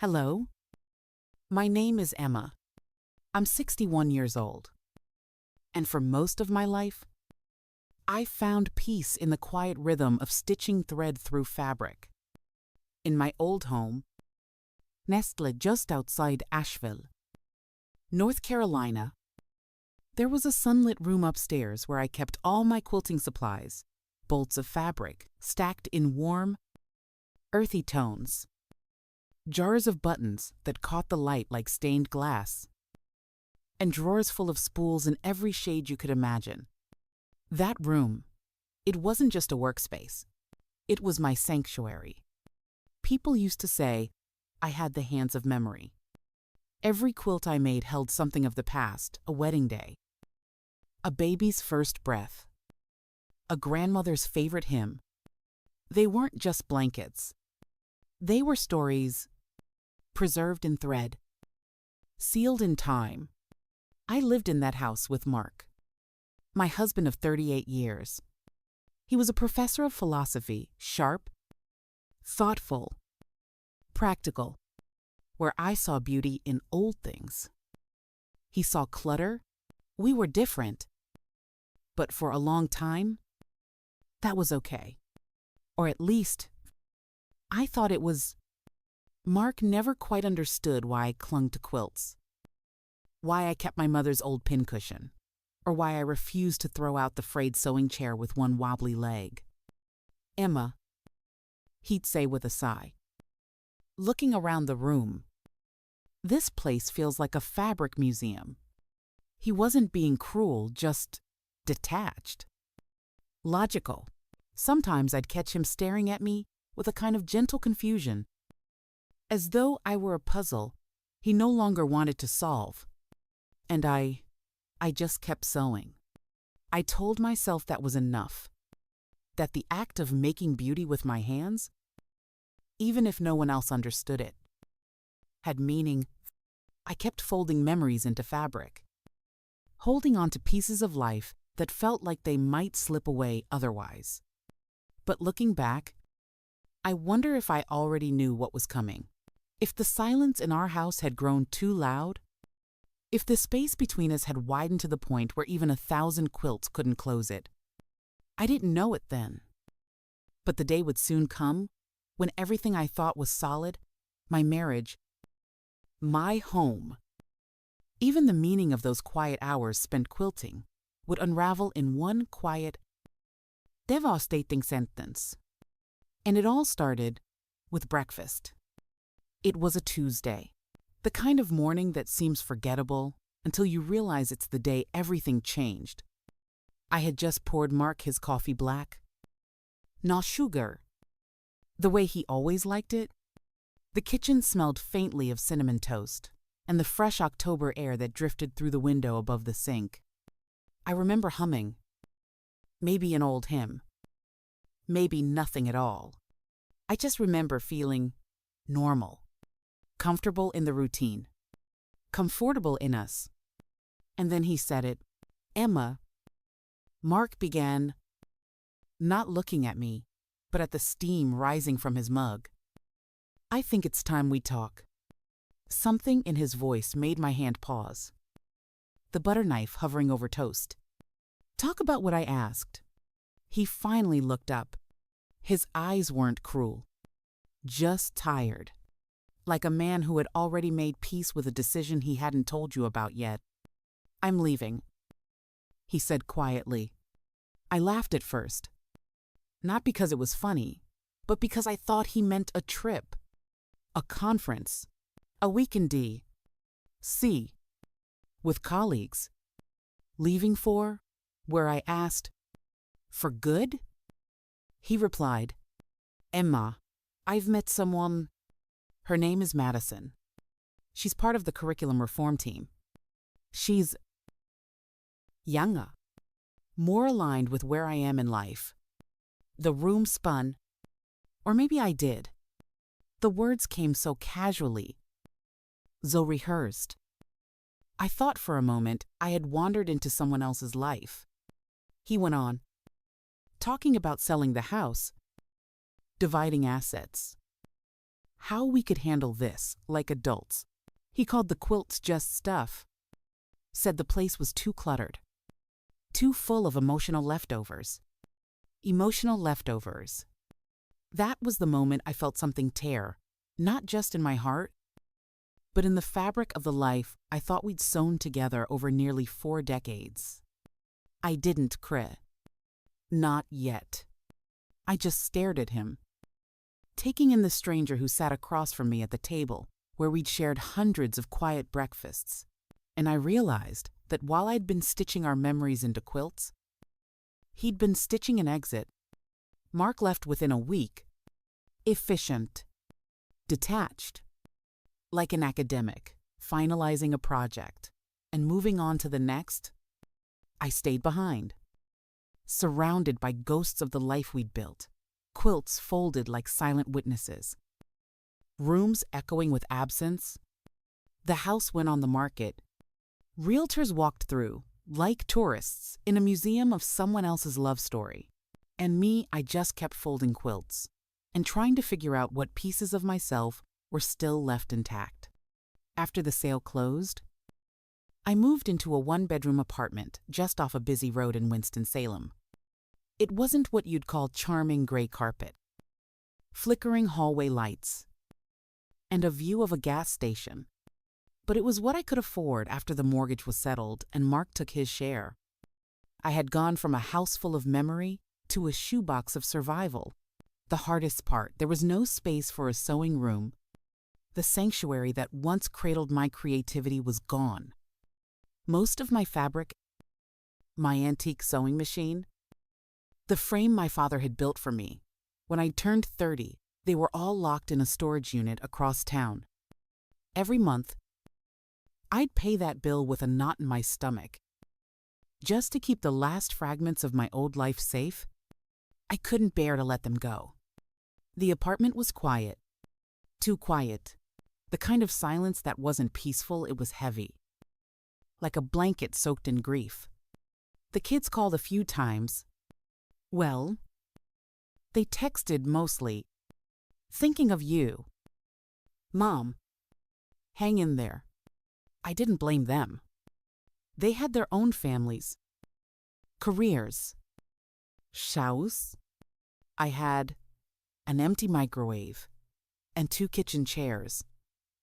Hello, my name is Emma. I'm 61 years old. And for most of my life, I found peace in the quiet rhythm of stitching thread through fabric. In my old home, nestled just outside Asheville, North Carolina, there was a sunlit room upstairs where I kept all my quilting supplies, bolts of fabric stacked in warm, earthy tones, jars of buttons that caught the light like stained glass, and drawers full of spools in every shade you could imagine. That room, it wasn't just a workspace. It was my sanctuary. People used to say I had the hands of memory. Every quilt I made held something of the past, a wedding day, a baby's first breath, a grandmother's favorite hymn. They weren't just blankets. They were stories preserved in thread, sealed in time. I lived in that house with Mark, my husband of 38 years. He was a professor of philosophy, sharp, thoughtful, practical, where I saw beauty in old things. He saw clutter. We were different. But for a long time, that was okay. Or at least, I thought it was. Mark never quite understood why I clung to quilts, why I kept my mother's old pincushion, or why I refused to throw out the frayed sewing chair with one wobbly leg. Emma, he'd say with a sigh, looking around the room, this place feels like a fabric museum. He wasn't being cruel, just detached. Logical. Sometimes I'd catch him staring at me with a kind of gentle confusion, as though I were a puzzle he no longer wanted to solve. And I just kept sewing. I told myself that was enough, that the act of making beauty with my hands, even if no one else understood it, had meaning. I kept folding memories into fabric, holding on to pieces of life that felt like they might slip away otherwise. But looking back, I wonder if I already knew what was coming. If the silence in our house had grown too loud, if the space between us had widened to the point where even 1,000 quilts couldn't close it. I didn't know it then. But the day would soon come when everything I thought was solid, my marriage, my home, even the meaning of those quiet hours spent quilting, would unravel in one quiet, devastating sentence. And it all started with breakfast. It was a Tuesday, the kind of morning that seems forgettable until you realize it's the day everything changed. I had just poured Mark his coffee black. No sugar. The way he always liked it. The kitchen smelled faintly of cinnamon toast and the fresh October air that drifted through the window above the sink. I remember humming. Maybe an old hymn. Maybe nothing at all. I just remember feeling normal. Comfortable in the routine, comfortable in us. And then he said it. Emma. Mark began, not looking at me, but at the steam rising from his mug. I think it's time we talk. Something in his voice made my hand pause. The butter knife hovering over toast. Talk about what I asked. He finally looked up. His eyes weren't cruel, just tired. Like a man who had already made peace with a decision he hadn't told you about yet. I'm leaving, he said quietly. I laughed at first. Not because it was funny, but because I thought he meant a trip, a conference, a week in D.C. with colleagues. Leaving for, where I asked, for good? He replied, Emma, I've met someone. Her name is Madison. She's part of the curriculum reform team. She's younger, more aligned with where I am in life. The room spun. Or maybe I did. The words came so casually, so rehearsed. I thought for a moment I had wandered into someone else's life. He went on, talking about selling the house, dividing assets. how we could handle this like adults. He called the quilts just stuff, said the place was too cluttered, too full of emotional leftovers. Emotional leftovers. That was the moment I felt something tear, not just in my heart, but in the fabric of the life I thought we'd sewn together over nearly 4 decades. I didn't cry. Not yet. I just stared at him, taking in the stranger who sat across from me at the table where we'd shared hundreds of quiet breakfasts. And I realized that while I'd been stitching our memories into quilts, he'd been stitching an exit. Mark left within a week, efficient, detached, like an academic, finalizing a project and moving on to the next. I stayed behind, surrounded by ghosts of the life we'd built, quilts folded like silent witnesses, rooms echoing with absence. The house went on the market. Realtors walked through, like tourists, in a museum of someone else's love story. And me, I just kept folding quilts and trying to figure out what pieces of myself were still left intact. After the sale closed, I moved into a 1-bedroom apartment just off a busy road in Winston-Salem. It wasn't what you'd call charming gray carpet, flickering hallway lights, and a view of a gas station. But it was what I could afford after the mortgage was settled and Mark took his share. I had gone from a house full of memory to a shoebox of survival. The hardest part, there was no space for a sewing room. The sanctuary that once cradled my creativity was gone. Most of my fabric, my antique sewing machine, the frame my father had built for me. When I turned 30, they were all locked in a storage unit across town. Every month, I'd pay that bill with a knot in my stomach. Just to keep the last fragments of my old life safe, I couldn't bear to let them go. The apartment was quiet. Too quiet. The kind of silence that wasn't peaceful, it was heavy. Like a blanket soaked in grief. The kids called a few times. Well, they texted mostly. Thinking of you. Mom. Hang in there. I didn't blame them. They had their own families, careers, shows. I had an empty microwave and 2 kitchen chairs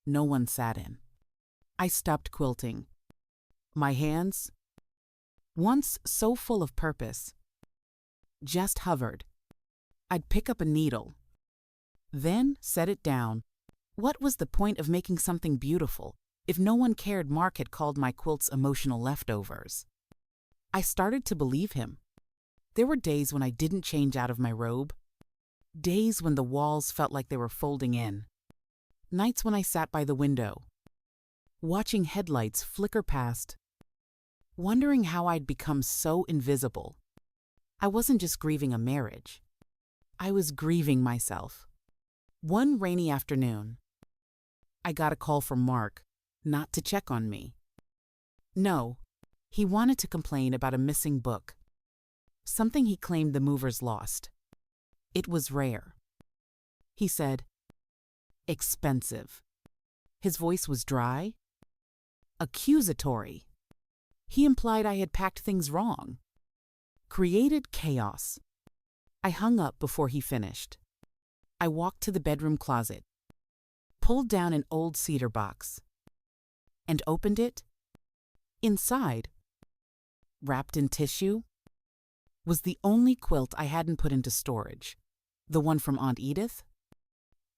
no one sat in. I stopped quilting. My hands, once so full of purpose, just hovered. I'd pick up a needle, then set it down. What was the point of making something beautiful if no one cared Mark had called my quilts emotional leftovers? I started to believe him. There were days when I didn't change out of my robe. Days when the walls felt like they were folding in. Nights when I sat by the window, watching headlights flicker past, wondering how I'd become so invisible. I wasn't just grieving a marriage. I was grieving myself. One rainy afternoon, I got a call from Mark. Not to check on me. No, he wanted to complain about a missing book. Something he claimed the movers lost. It was rare. He said, expensive. His voice was dry, accusatory. He implied I had packed things wrong, created chaos. I hung up before he finished. I walked to the bedroom closet, pulled down an old cedar box, and opened it. Inside, wrapped in tissue, was the only quilt I hadn't put into storage. The one from Aunt Edith,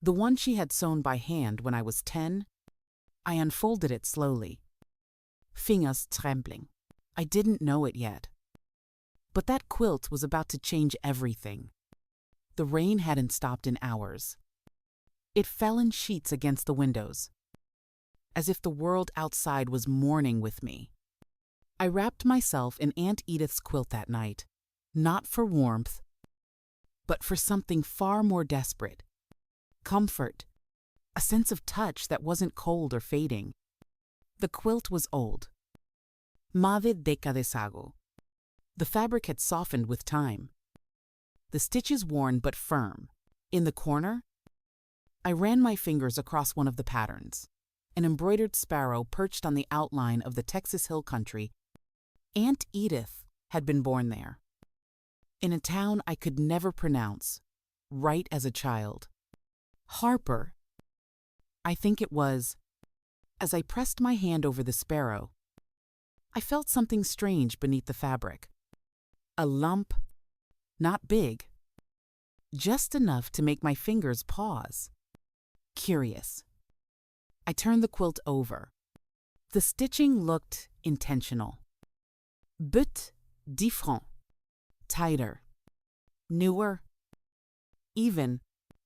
the one she had sewn by hand when I was 10. I unfolded it slowly, fingers trembling. I didn't know it yet. But that quilt was about to change everything. The rain hadn't stopped in hours. It fell in sheets against the windows, as if the world outside was mourning with me. I wrapped myself in Aunt Edith's quilt that night, not for warmth, but for something far more desperate. Comfort, a sense of touch that wasn't cold or fading. The quilt was old. Mave deca de sago. The fabric had softened with time. The stitches worn but firm. In the corner, I ran my fingers across one of the patterns. An embroidered sparrow perched on the outline of the Texas Hill Country. Aunt Edith had been born there, in a town I could never pronounce, right as a child. Harper, I think it was. As I pressed my hand over the sparrow, I felt something strange beneath the fabric. A lump, not big, just enough to make my fingers pause. Curious. I turned the quilt over. The stitching looked intentional. But différent, tighter, newer, even,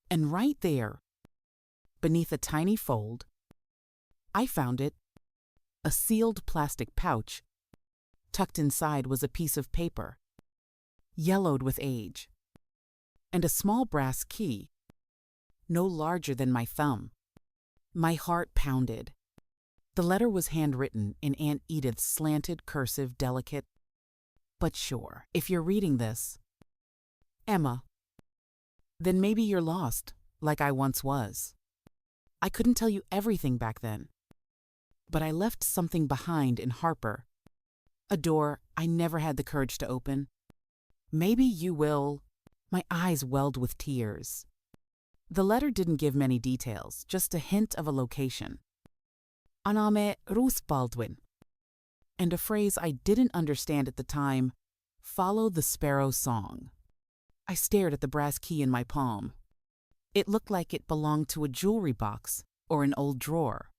and right there, beneath a tiny fold, I found it, a sealed plastic pouch. Tucked inside was a piece of paper, yellowed with age, and a small brass key, no larger than my thumb. My heart pounded. The letter was handwritten in Aunt Edith's slanted, cursive, delicate. But sure, if you're reading this, Emma, then maybe you're lost, like I once was. I couldn't tell you everything back then, but I left something behind in Harper, a door I never had the courage to open. Maybe you will. My eyes welled with tears. The letter didn't give many details, just a hint of a location. Aname Ruth Baldwin. And a phrase I didn't understand at the time, follow the sparrow song. I stared at the brass key in my palm. It looked like it belonged to a jewelry box or an old drawer.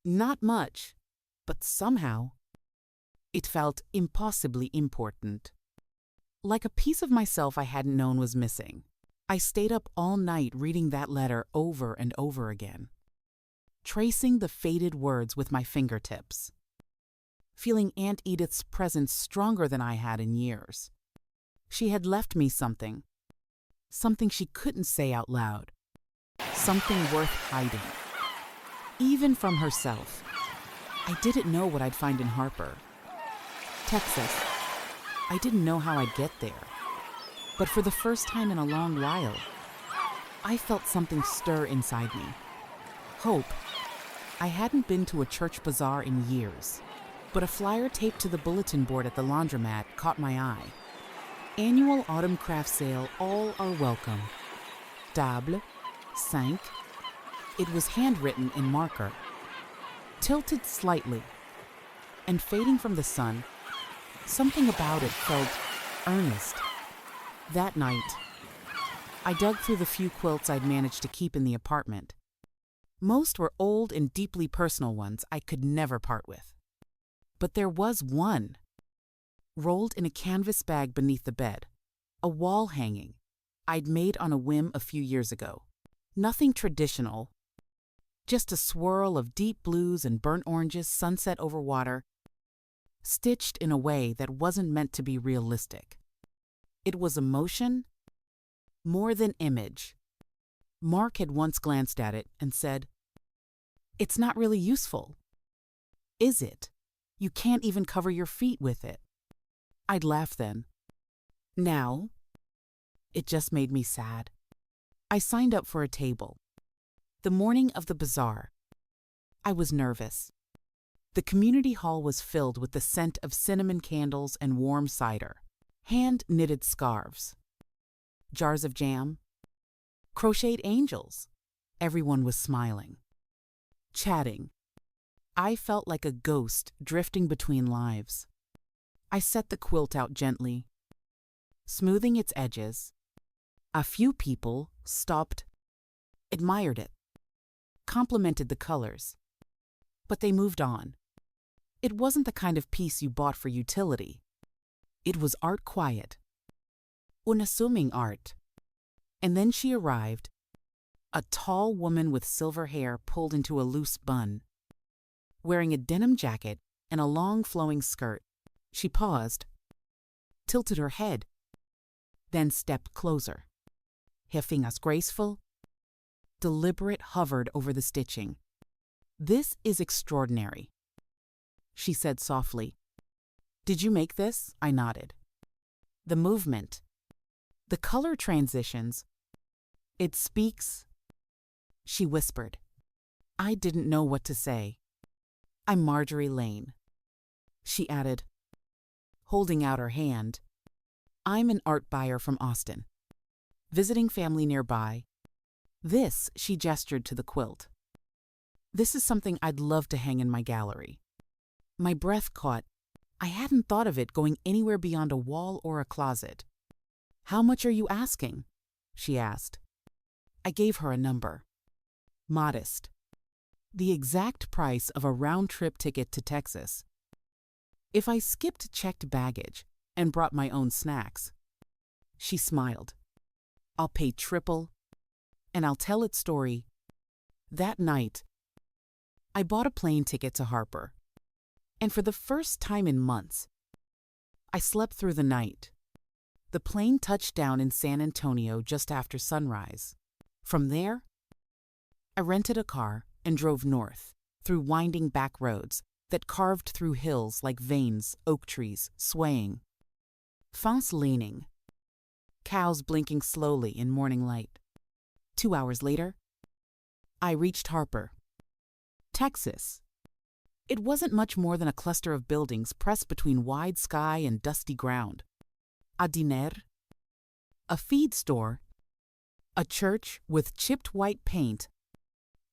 Not much, but somehow it felt impossibly important. Like a piece of myself I hadn't known was missing. I stayed up all night reading that letter over and over again, tracing the faded words with my fingertips, feeling Aunt Edith's presence stronger than I had in years. She had left me something she couldn't say out loud, something worth hiding, even from herself. I didn't know what I'd find in Harper, Texas. I didn't know how I'd get there, but for the first time in a long while, I felt something stir inside me. Hope. I hadn't been to a church bazaar in years, but a flyer taped to the bulletin board at the laundromat caught my eye. Annual autumn craft sale, all are welcome. Table, 5. It was handwritten in marker, tilted slightly, and fading from the sun, something about it felt earnest. That night, I dug through the few quilts I'd managed to keep in the apartment. Most were old and deeply personal ones I could never part with. But there was one, rolled in a canvas bag beneath the bed, a wall hanging I'd made on a whim a few years ago. Nothing traditional, just a swirl of deep blues and burnt oranges, sunset over water, stitched in a way that wasn't meant to be realistic. It was emotion more than image. Mark had once glanced at it and said, "It's not really useful, is it? You can't even cover your feet with it." I'd laugh then. Now, it just made me sad. I signed up for a table. The morning of the bazaar, I was nervous. The community hall was filled with the scent of cinnamon candles and warm cider, hand-knitted scarves, jars of jam, crocheted angels. Everyone was smiling, chatting. I felt like a ghost drifting between lives. I set the quilt out gently, smoothing its edges. A few people stopped, admired it, complimented the colors, but they moved on. It wasn't the kind of piece you bought for utility. It was art quiet, unassuming art. And then she arrived, a tall woman with silver hair pulled into a loose bun, wearing a denim jacket and a long flowing skirt. She paused, tilted her head, then stepped closer. Her fingers graceful, deliberate, hovered over the stitching. "This is extraordinary," she said softly. "Did you make this?" I nodded. The movement, the color transitions, it speaks. she whispered. I didn't know what to say. I'm Marjorie Lane, she added, holding out her hand. I'm an art buyer from Austin, visiting family nearby. This, she gestured to the quilt. This is something I'd love to hang in my gallery. My breath caught. I hadn't thought of it going anywhere beyond a wall or a closet. How much are you asking? She asked. I gave her a number. Modest. The exact price of a round-trip ticket to Texas. If I skipped checked baggage and brought my own snacks. She smiled. I'll pay triple, and I'll tell its story. That night, I bought a plane ticket to Harper, and for the first time in months, I slept through the night. The plane touched down in San Antonio just after sunrise. From there, I rented a car and drove north through winding back roads that carved through hills like veins, oak trees, swaying. Fence leaning. Cows blinking slowly in morning light. 2 hours later, I reached Harper, Texas. It wasn't much more than a cluster of buildings pressed between wide sky and dusty ground. A diner, a feed store, a church with chipped white paint,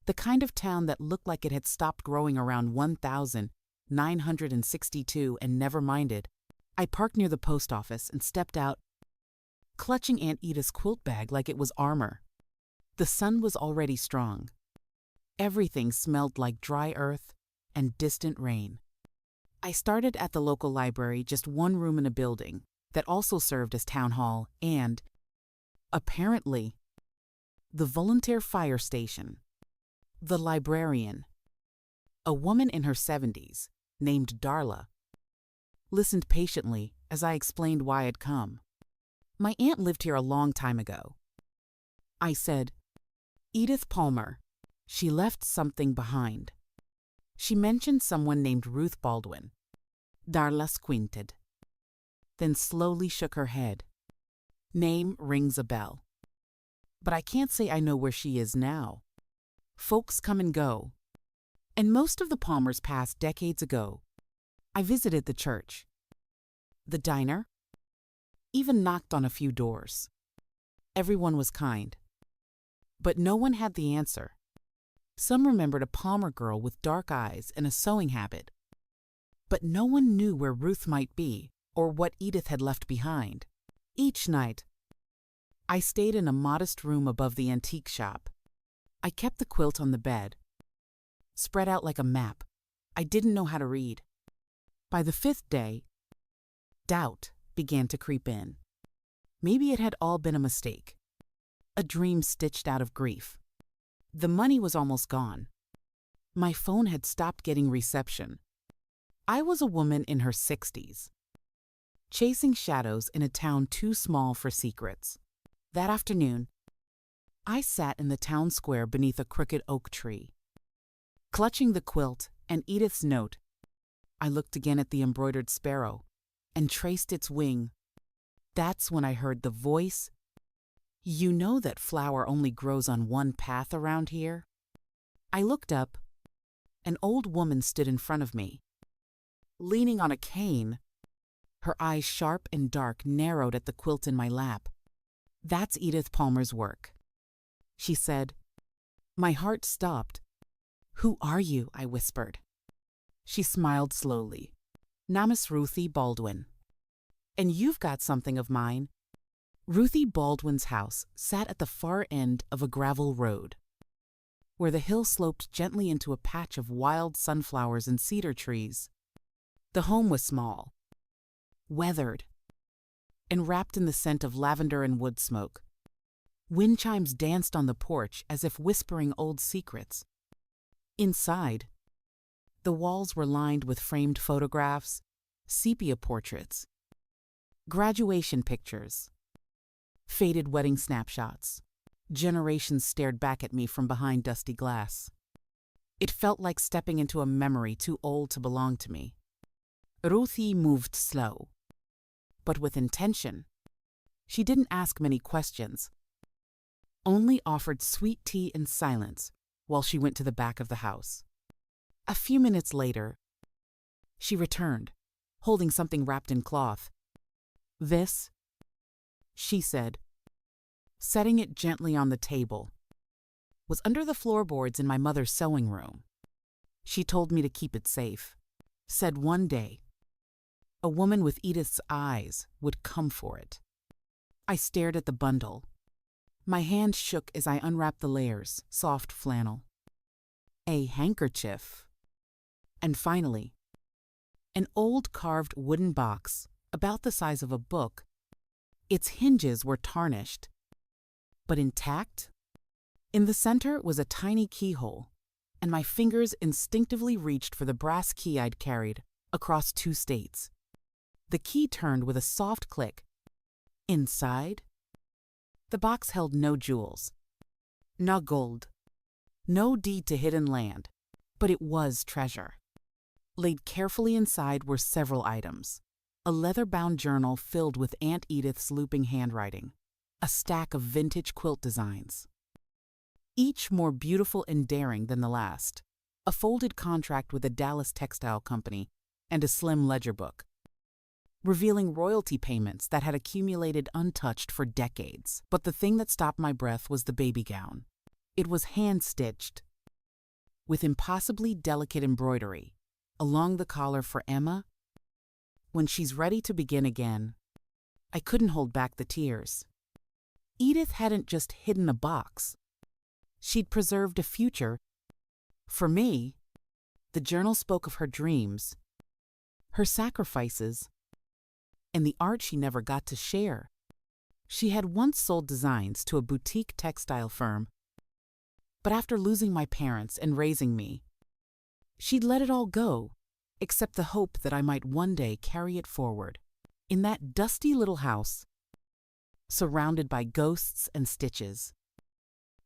the kind of town that looked like it had stopped growing around 1962 and never minded. I parked near the post office and stepped out, clutching Aunt Edith's quilt bag like it was armor. The sun was already strong. Everything smelled like dry earth and distant rain. I started at the local library, just one room in a building that also served as town hall and, apparently, the volunteer fire station. The librarian, a woman in her 70s, named Darla, listened patiently as I explained why I'd come. My aunt lived here a long time ago. I said, Edith Palmer. She left something behind. She mentioned someone named Ruth Baldwin. Darla squinted, then slowly shook her head. Name rings a bell. But I can't say I know where she is now. Folks come and go, and most of the Palmers passed decades ago. I visited the church, the diner, even knocked on a few doors. Everyone was kind, but no one had the answer. Some remembered a Palmer girl with dark eyes and a sewing habit, but no one knew where Ruth might be or what Edith had left behind. Each night, I stayed in a modest room above the antique shop. I kept the quilt on the bed, spread out like a map. I didn't know how to read. By the 5th day, doubt began to creep in. Maybe it had all been a mistake, a dream stitched out of grief. The money was almost gone. My phone had stopped getting reception. I was a woman in her 60s, chasing shadows in a town too small for secrets. That afternoon, I sat in the town square beneath a crooked oak tree. Clutching the quilt and Edith's note, I looked again at the embroidered sparrow and traced its wing. That's when I heard the voice. You know that flower only grows on one path around here? I looked up. An old woman stood in front of me, leaning on a cane. Her eyes, sharp and dark, narrowed at the quilt in my lap. That's Edith Palmer's work, she said. My heart stopped. Who are you? I whispered. She smiled slowly. Name's Ruthie Baldwin. And you've got something of mine. Ruthie Baldwin's house sat at the far end of a gravel road, where the hill sloped gently into a patch of wild sunflowers and cedar trees. The home was small, weathered, and wrapped in the scent of lavender and wood smoke. Wind chimes danced on the porch as if whispering old secrets. Inside, the walls were lined with framed photographs, sepia portraits, graduation pictures, faded wedding snapshots. Generations stared back at me from behind dusty glass. It felt like stepping into a memory too old to belong to me. Ruthie moved slow, but with intention. She didn't ask many questions. only offered sweet tea and silence while she went to the back of the house. A few minutes later, she returned, holding something wrapped in cloth. "This," she said, setting it gently on the table, "was under the floorboards in my mother's sewing room. She told me to keep it safe, said one day a woman with Edith's eyes would come for it." I stared at the bundle. My hand shook as I unwrapped the layers, soft flannel, a handkerchief, and finally, an old carved wooden box about the size of a book. Its hinges were tarnished, but intact. In the center was a tiny keyhole, and my fingers instinctively reached for the brass key I'd carried across 2 states. The key turned with a soft click. Inside, the box held no jewels, no gold, no deed to hidden land, but it was treasure. Laid carefully inside were several items: a leather-bound journal filled with Aunt Edith's looping handwriting, a stack of vintage quilt designs, each more beautiful and daring than the last, a folded contract with a Dallas textile company, and a slim ledger book, revealing royalty payments that had accumulated untouched for decades. But the thing that stopped my breath was the baby gown. It was hand-stitched, with impossibly delicate embroidery along the collar for Emma when she's ready to begin again. I couldn't hold back the tears. Edith hadn't just hidden a box. She'd preserved a future. For me, the journal spoke of her dreams, her sacrifices, and the art she never got to share. She had once sold designs to a boutique textile firm, but after losing my parents and raising me, she'd let it all go, except the hope that I might one day carry it forward. In that dusty little house, surrounded by ghosts and stitches,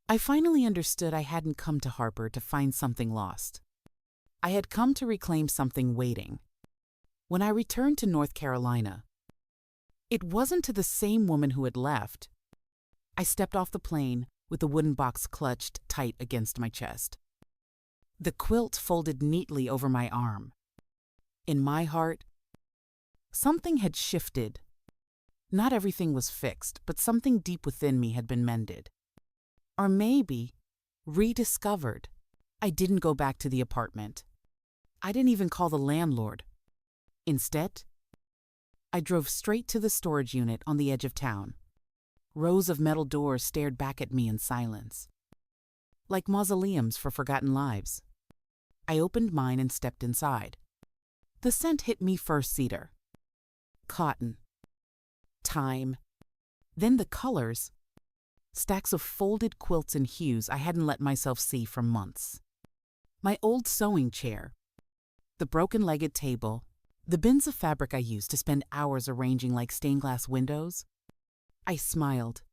I finally understood I hadn't come to Harper to find something lost. I had come to reclaim something waiting. When I returned to North Carolina, it wasn't to the same woman who had left. I stepped off the plane with the wooden box clutched tight against my chest, the quilt folded neatly over my arm. In my heart, something had shifted. Not everything was fixed, but something deep within me had been mended. Or maybe rediscovered. I didn't go back to the apartment. I didn't even call the landlord. Instead, I drove straight to the storage unit on the edge of town. Rows of metal doors stared back at me in silence, like mausoleums for forgotten lives. I opened mine and stepped inside. The scent hit me first: cedar, cotton, thyme, then the colors, stacks of folded quilts and hues I hadn't let myself see for months. My old sewing chair, the broken-legged table, the bins of fabric I used to spend hours arranging like stained glass windows. I smiled.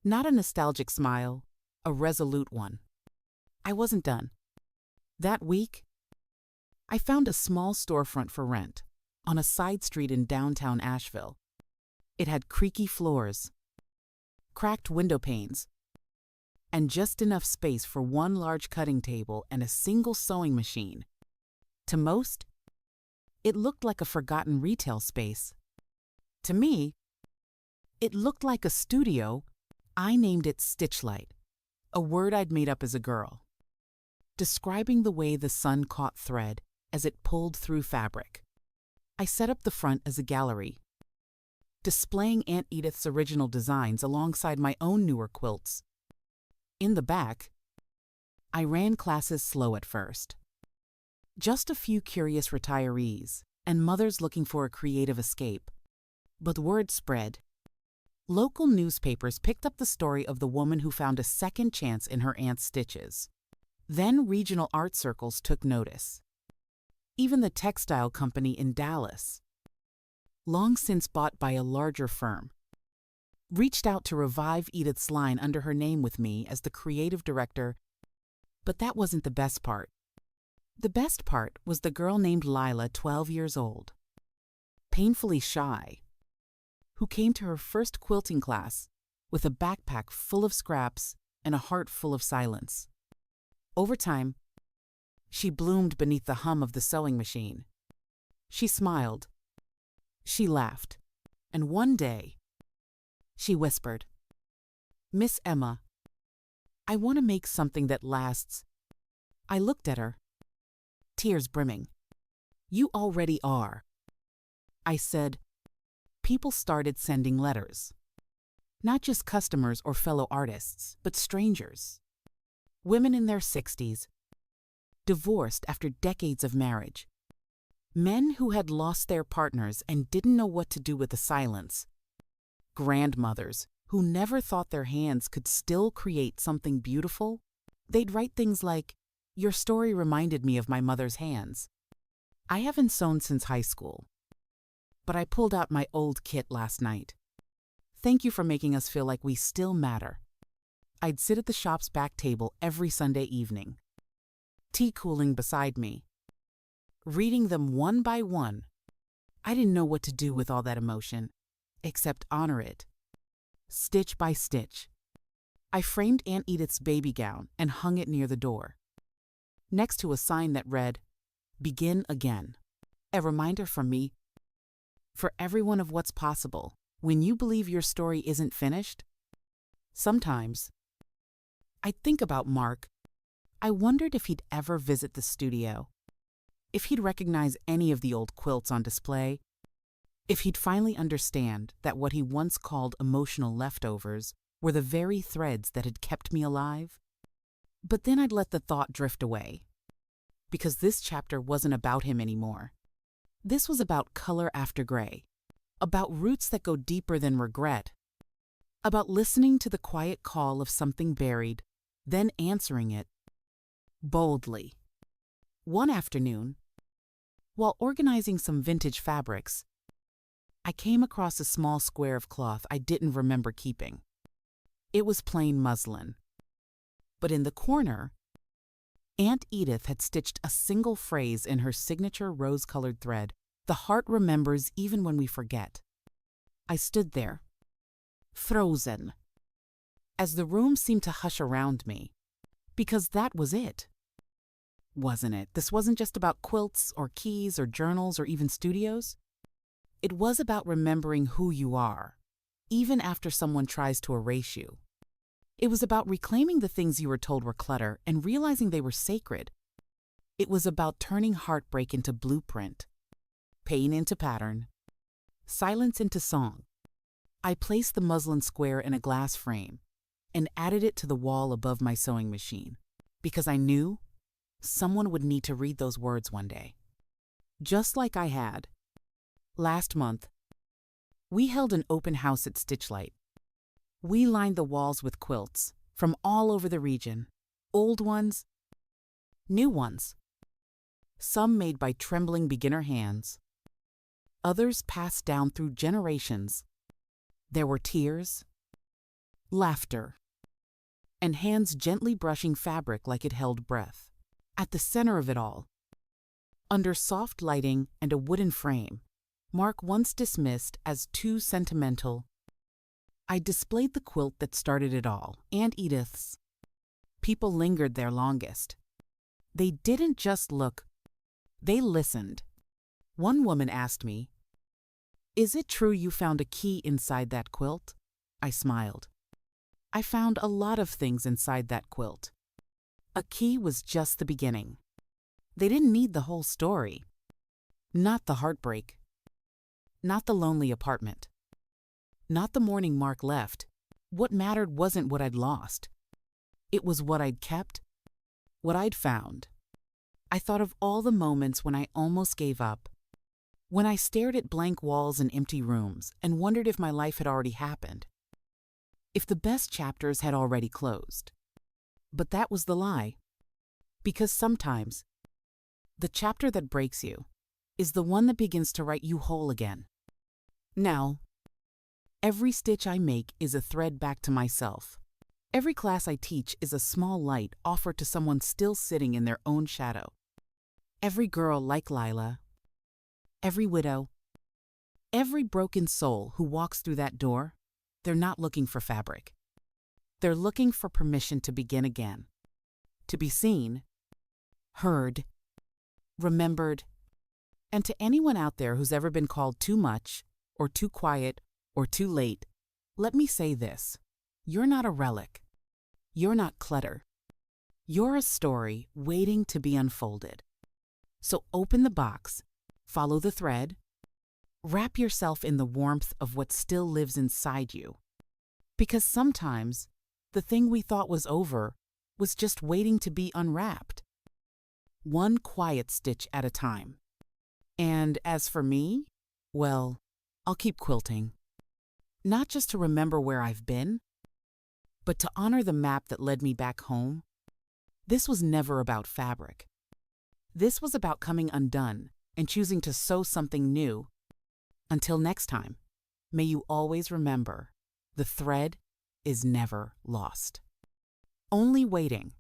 Not a nostalgic smile, a resolute one. I wasn't done. That week, I found a small storefront for rent on a side street in downtown Asheville. It had creaky floors, cracked window panes, and just enough space for one large cutting table and a single sewing machine. To most, it looked like a forgotten retail space. To me, it looked like a studio. I named it Stitchlight, a word I'd made up as a girl, describing the way the sun caught thread as it pulled through fabric. I set up the front as a gallery, displaying Aunt Edith's original designs alongside my own newer quilts. In the back, I ran classes slow at first. Just a few curious retirees and mothers looking for a creative escape. But word spread. Local newspapers picked up the story of the woman who found a second chance in her aunt's stitches. Then regional art circles took notice. Even the textile company in Dallas, long since bought by a larger firm, reached out to revive Edith's line under her name with me as the creative director. But that wasn't the best part. The best part was the girl named Lila, 12 years old, painfully shy, who came to her first quilting class with a backpack full of scraps and a heart full of silence. Over time, she bloomed beneath the hum of the sewing machine. She smiled. She laughed. And one day, she whispered, "Miss Emma, I want to make something that lasts." I looked at her, tears brimming. "You already are." I said. People started sending letters. Not just customers or fellow artists, but strangers. Women in their 60s, divorced after decades of marriage. Men who had lost their partners and didn't know what to do with the silence. Grandmothers who never thought their hands could still create something beautiful. They'd write things like, "Your story reminded me of my mother's hands. I haven't sewn since high school, but I pulled out my old kit last night. Thank you for making us feel like we still matter." I'd sit at the shop's back table every Sunday evening, tea cooling beside me, reading them one by one. I didn't know what to do with all that emotion, except honor it, stitch by stitch. I framed Aunt Edith's baby gown and hung it near the door, next to a sign that read, "Begin again." A reminder from me, for everyone, of what's possible when you believe your story isn't finished. Sometimes I'd think about Mark. I wondered if he'd ever visit the studio, if he'd recognize any of the old quilts on display, if he'd finally understand that what he once called emotional leftovers were the very threads that had kept me alive. But then I'd let the thought drift away, because this chapter wasn't about him anymore. This was about color after gray, about roots that go deeper than regret, about listening to the quiet call of something buried, then answering it boldly. One afternoon, while organizing some vintage fabrics, I came across a small square of cloth I didn't remember keeping. It was plain muslin, but in the corner, Aunt Edith had stitched a single phrase in her signature rose-colored thread, "The heart remembers even when we forget." I stood there, frozen, as the room seemed to hush around me, because that was it. Wasn't it? This wasn't just about quilts or keys or journals or even studios. It was about remembering who you are, even after someone tries to erase you. It was about reclaiming the things you were told were clutter and realizing they were sacred. It was about turning heartbreak into blueprint, pain into pattern, silence into song. I placed the muslin square in a glass frame and added it to the wall above my sewing machine, because I knew someone would need to read those words one day. Just like I had. Last month, we held an open house at Stitchlight. We lined the walls with quilts from all over the region, old ones, new ones, some made by trembling beginner hands, others passed down through generations. There were tears, laughter, and hands gently brushing fabric like it held breath. At the center of it all, under soft lighting and a wooden frame, Mark once dismissed as too sentimental, I displayed the quilt that started it all, Aunt Edith's. People lingered there longest. They didn't just look, they listened. One woman asked me, "Is it true you found a key inside that quilt?" I smiled. I found a lot of things inside that quilt. A key was just the beginning. They didn't need the whole story. Not the heartbreak. Not the lonely apartment. Not the morning Mark left. What mattered wasn't what I'd lost. It was what I'd kept, what I'd found. I thought of all the moments when I almost gave up, when I stared at blank walls and empty rooms and wondered if my life had already happened, if the best chapters had already closed. But that was the lie. Because sometimes, the chapter that breaks you is the one that begins to write you whole again. Now, every stitch I make is a thread back to myself. Every class I teach is a small light offered to someone still sitting in their own shadow. Every girl like Lila, every widow, every broken soul who walks through that door they're not looking for fabric. They're looking for permission to begin again, to be seen, heard, remembered. And to anyone out there who's ever been called too much, or too quiet, or too late, let me say this: you're not a relic. You're not clutter. You're a story waiting to be unfolded. So open the box, follow the thread, wrap yourself in the warmth of what still lives inside you. Because sometimes the thing we thought was over was just waiting to be unwrapped. One quiet stitch at a time. And as for me, well, I'll keep quilting. Not just to remember where I've been, but to honor the map that led me back home. This was never about fabric. This was about coming undone and choosing to sew something new. Until next time, may you always remember, the thread is never lost. Only waiting.